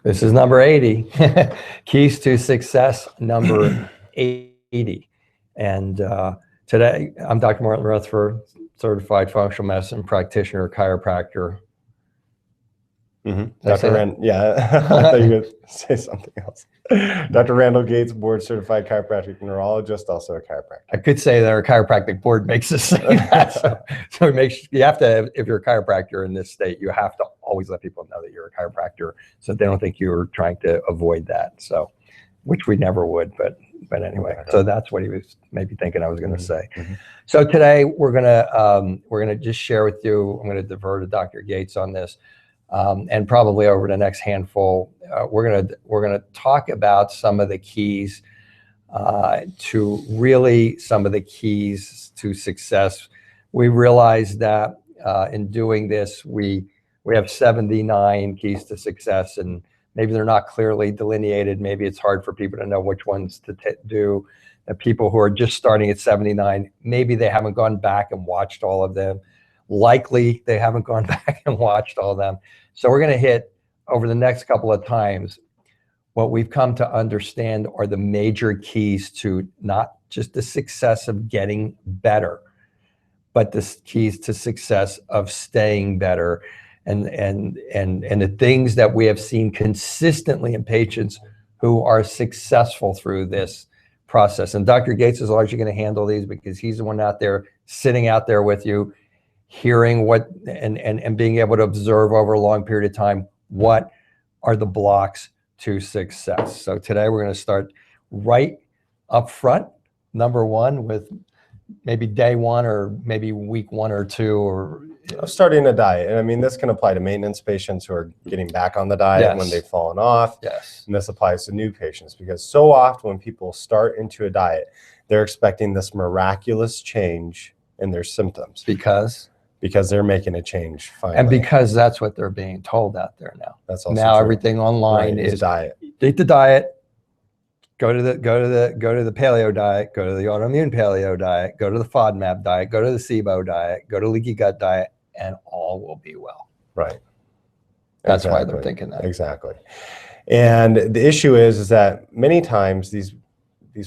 This is number 80, Keys to Success, number 80. And today, I'm Dr. Martin Rutherford, certified functional medicine practitioner, chiropractor. Dr. Rand, yeah, I thought you were going to say something else. Dr. Randall Gates, board certified chiropractic neurologist, also a chiropractor. I could say that our chiropractic board makes us say that. So it makes, you have to, if you're a chiropractor in this state, you have to always let people know that you're a chiropractor so they don't think you're trying to avoid that. So, which we never would, but anyway, so that's what he was maybe thinking I was going to say. So today we're gonna just share with you. I'm going to defer to Dr. Gates on this. And probably over the next handful, we're gonna talk about some of the keys some of the keys to success. We realize that in doing this, we have 79 keys to success, and maybe they're not clearly delineated. Maybe it's hard for people to know which ones to do. The people who are just starting at 79, maybe they haven't gone back and watched all of them. Likely they haven't gone back and watched all of them. So we're going to hit over the next couple of times what we've come to understand are the major keys to not just the success of getting better, but the keys to success of staying better, and the things that we have seen consistently in patients who are successful through this process. And Dr. Gates is largely going to handle these because he's the one out there, sitting out there with you, hearing what and being able to observe over a long period of time what are the blocks to success. So today we're going to start right up front, number one, with maybe day one or maybe week 1 or 2, or starting a diet. And I mean, this can apply to maintenance patients who are getting back on the diet when they've fallen off. Yes. And this applies to new patients because so often when people start into a diet, they're expecting this miraculous change in their symptoms. Because they're making a change finally. And because that's what they're being told out there now. That's also now true. Everything online is diet. Eat the diet, go to the paleo diet, go to the autoimmune paleo diet, go to the FODMAP diet, go to the SIBO diet, go to leaky gut diet, and all will be well. Right. That's why they're thinking that. Exactly. And the issue is that many times these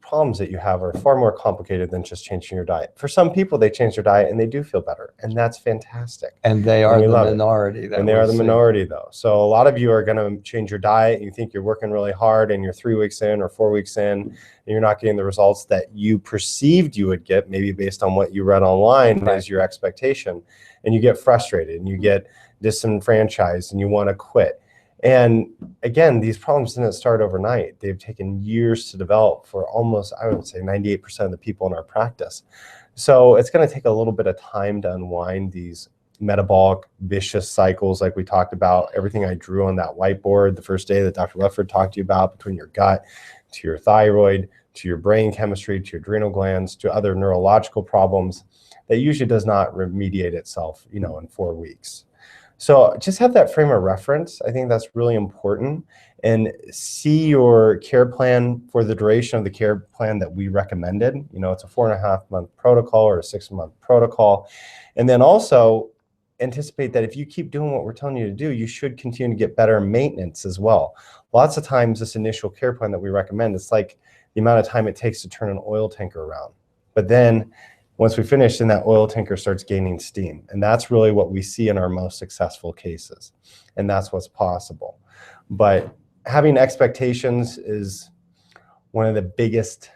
problems that you have are far more complicated than just changing your diet. For some people, they change their diet and they do feel better, and that's fantastic. And they are the minority. And they are the minority, though. So a lot of you are going to change your diet. You think you're working really hard, and you're 3 weeks in or 4 weeks in, and you're not getting the results that you perceived you would get, maybe based on what you read online as your expectation, and you get frustrated and you get disenfranchised and you want to quit. And again, these problems didn't start overnight. They've taken years to develop for almost, I would say, 98% of the people in our practice. So it's going to take a little bit of time to unwind these metabolic vicious cycles like we talked about, everything I drew on that whiteboard the first day that Dr. Rutherford talked to you about, between your gut, to your thyroid, to your brain chemistry, to your adrenal glands, to other neurological problems that usually does not remediate itself, in 4 weeks. So just have that frame of reference. I think that's really important, and see your care plan for the duration of the care plan that we recommended. It's a 4.5-month protocol or a 6-month protocol. And then also anticipate that if you keep doing what we're telling you to do, you should continue to get better maintenance as well. Lots of times this initial care plan that we recommend, it's like the amount of time it takes to turn an oil tanker around. But then once we finish, then that oil tanker starts gaining steam. And that's really what we see in our most successful cases. And that's what's possible. But having expectations is one of the biggest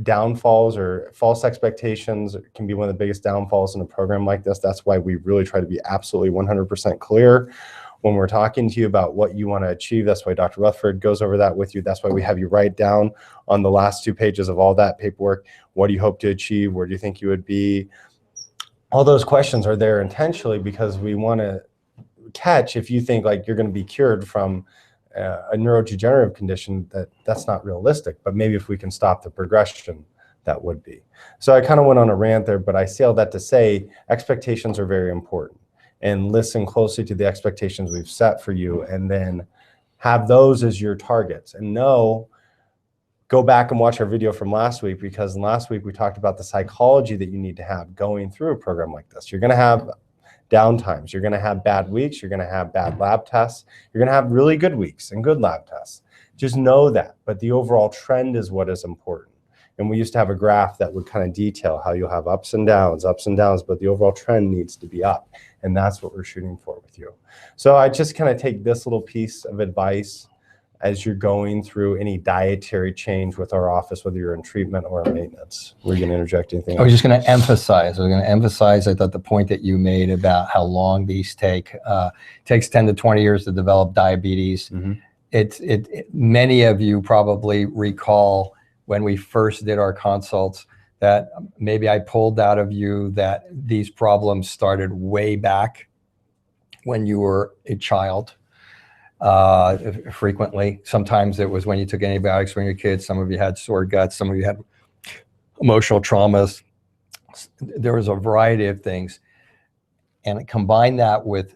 downfalls, or false expectations can be one of the biggest downfalls in a program like this. That's why we really try to be absolutely 100% clear when we're talking to you about what you want to achieve. That's why Dr. Rutherford goes over that with you. That's why we have you write down on the last 2 pages of all that paperwork, what do you hope to achieve? Where do you think you would be? All those questions are there intentionally because we want to catch if you think like you're going to be cured from a neurodegenerative condition, that's not realistic. But maybe if we can stop the progression, that would be. So I kind of went on a rant there, but I say all that to say expectations are very important. And listen closely to the expectations we've set for you, and then have those as your targets. And go back and watch our video from last week, because last week we talked about the psychology that you need to have going through a program like this. You're going to have downtimes. You're going to have bad weeks. You're going to have bad lab tests. You're going to have really good weeks and good lab tests. Just know that. But the overall trend is what is important. And we used to have a graph that would kind of detail how you'll have ups and downs, but the overall trend needs to be up. And that's what we're shooting for with you. So I just kind of take this little piece of advice as you're going through any dietary change with our office, whether you're in treatment or in maintenance. Were you going to interject anything else? I was just going to emphasize, I thought the point that you made about how long these take, takes 10 to 20 years to develop diabetes. Many of you probably recall when we first did our consults that maybe I pulled out of you that these problems started way back when you were a child. Frequently, sometimes it was when you took antibiotics when you were kids. Some of you had sore guts. Some of you had emotional traumas. There was a variety of things. And combine that with,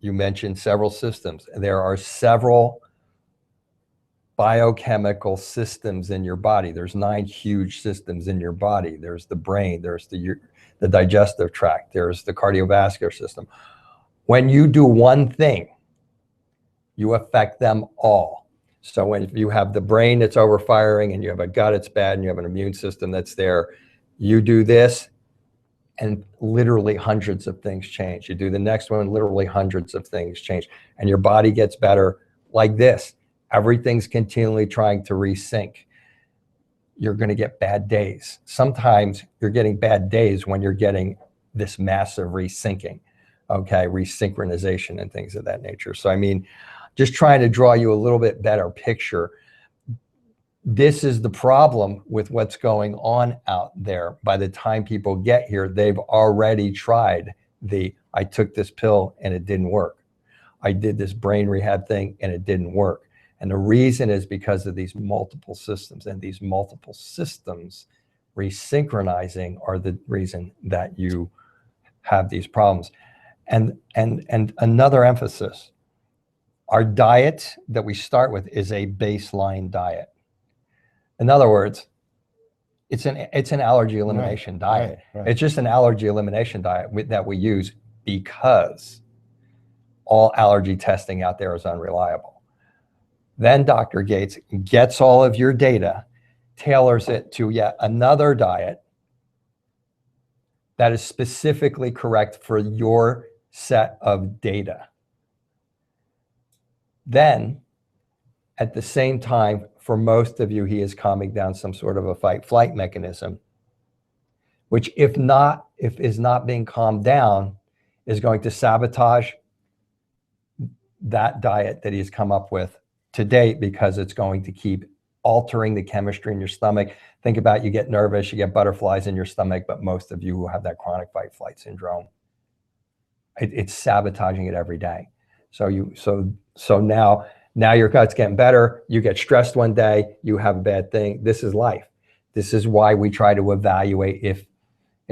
you mentioned several systems. There are several biochemical systems in your body. There's 9 huge systems in your body. There's the brain, there's the digestive tract, there's the cardiovascular system. When you do one thing, you affect them all. So when you have the brain that's overfiring and you have a gut that's bad and you have an immune system that's there, you do this and literally hundreds of things change. You do the next one, literally hundreds of things change. And your body gets better like this. Everything's continually trying to resync. You're going to get bad days. Sometimes you're getting bad days when you're getting this massive resyncing, okay, resynchronization and things of that nature. So I mean, just trying to draw you a little bit better picture. This is the problem with what's going on out there. By the time people get here, they've already tried I took this pill and it didn't work. I did this brain rehab thing and it didn't work. And the reason is because of these multiple systems, and these multiple systems resynchronizing are the reason that you have these problems. And another emphasis, our diet that we start with is a baseline diet. In other words, it's an allergy elimination diet. Right. It's just an allergy elimination diet that we use because all allergy testing out there is unreliable. Then Dr. Gates gets all of your data, tailors it to yet another diet that is specifically correct for your set of data. Then, at the same time, for most of you, he is calming down some sort of a fight-flight mechanism, which if is not being calmed down, is going to sabotage that diet that he's come up with to date, because it's going to keep altering the chemistry in your stomach. Think about, you get nervous, you get butterflies in your stomach, but most of you who have that chronic fight-flight syndrome, it's sabotaging it every day. So now your gut's getting better, you get stressed one day, you have a bad thing. This is life. This is why we try to evaluate if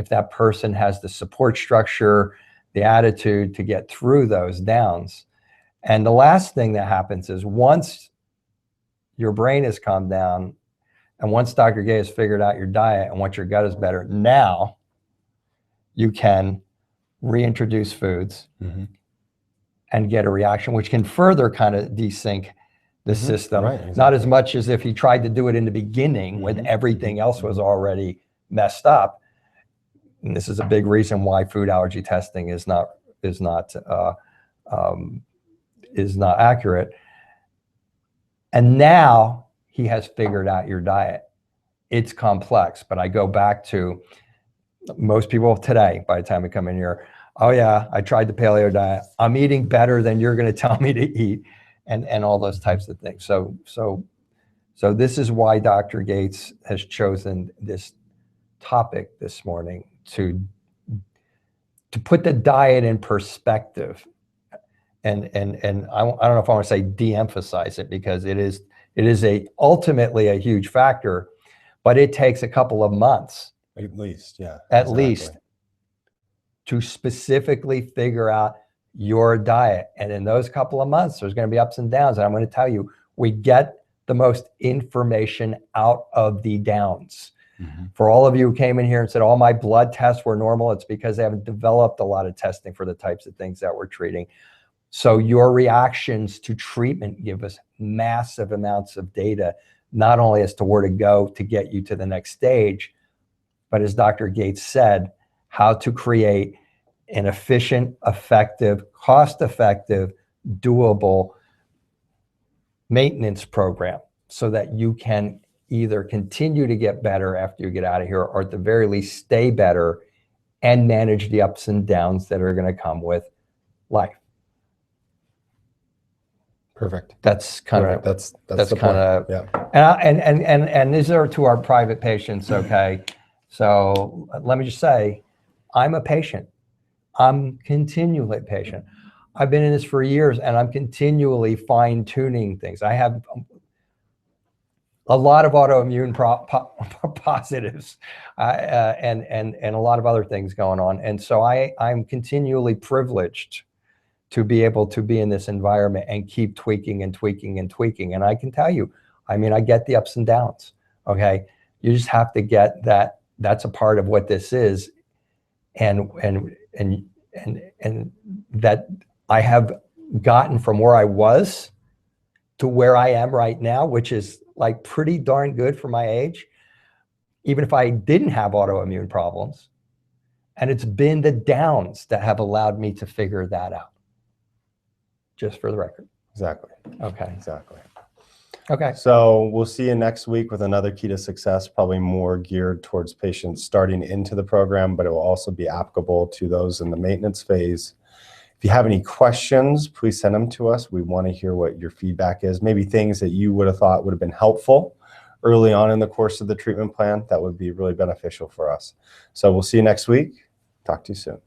that person has the support structure, the attitude to get through those downs. And the last thing that happens is once your brain has calmed down and once Dr. Gay has figured out your diet and once your gut is better, now you can reintroduce foods and get a reaction, which can further kind of desync the system. Right, exactly. Not as much as if he tried to do it in the beginning when everything else was already messed up. And this is a big reason why food allergy testing is not accurate. And now he has figured out your diet. It's complex, but I go back to most people today, by the time we come in here, oh yeah, I tried the paleo diet. I'm eating better than you're going to tell me to eat, and all those types of things. So this is why Dr. Gates has chosen this topic this morning to put the diet in perspective. And I don't know if I want to say de-emphasize it, because it is ultimately a huge factor, but it takes a couple of months at least, least, to specifically figure out your diet. And in those couple of months, there's going to be ups and downs. And I'm going to tell you, we get the most information out of the downs. For all of you who came in here and said, all my blood tests were normal, it's because they haven't developed a lot of testing for the types of things that we're treating. So your reactions to treatment give us massive amounts of data, not only as to where to go to get you to the next stage, but as Dr. Gates said, how to create an efficient, effective, cost-effective, doable maintenance program so that you can either continue to get better after you get out of here, or at the very least stay better and manage the ups and downs that are going to come with life. Perfect. That's kind of that's kind of and these are to our private patients. Okay, so let me just say, I'm a patient. I'm continually a patient. I've been in this for years, and I'm continually fine-tuning things. I have a lot of autoimmune positives and a lot of other things going on. And so I'm continually privileged to be able to be in this environment and keep tweaking and tweaking and tweaking. And I can tell you, I mean, I get the ups and downs, okay? You just have to get that that's a part of what this is. And that I have gotten from where I was to where I am right now, which is like pretty darn good for my age, even if I didn't have autoimmune problems. And it's been the downs that have allowed me to figure that out. Just for the record. Exactly. Okay. Exactly. Okay. So we'll see you next week with another key to success, probably more geared towards patients starting into the program, but it will also be applicable to those in the maintenance phase. If you have any questions, please send them to us. We want to hear what your feedback is. Maybe things that you would have thought would have been helpful early on in the course of the treatment plan that would be really beneficial for us. So we'll see you next week. Talk to you soon.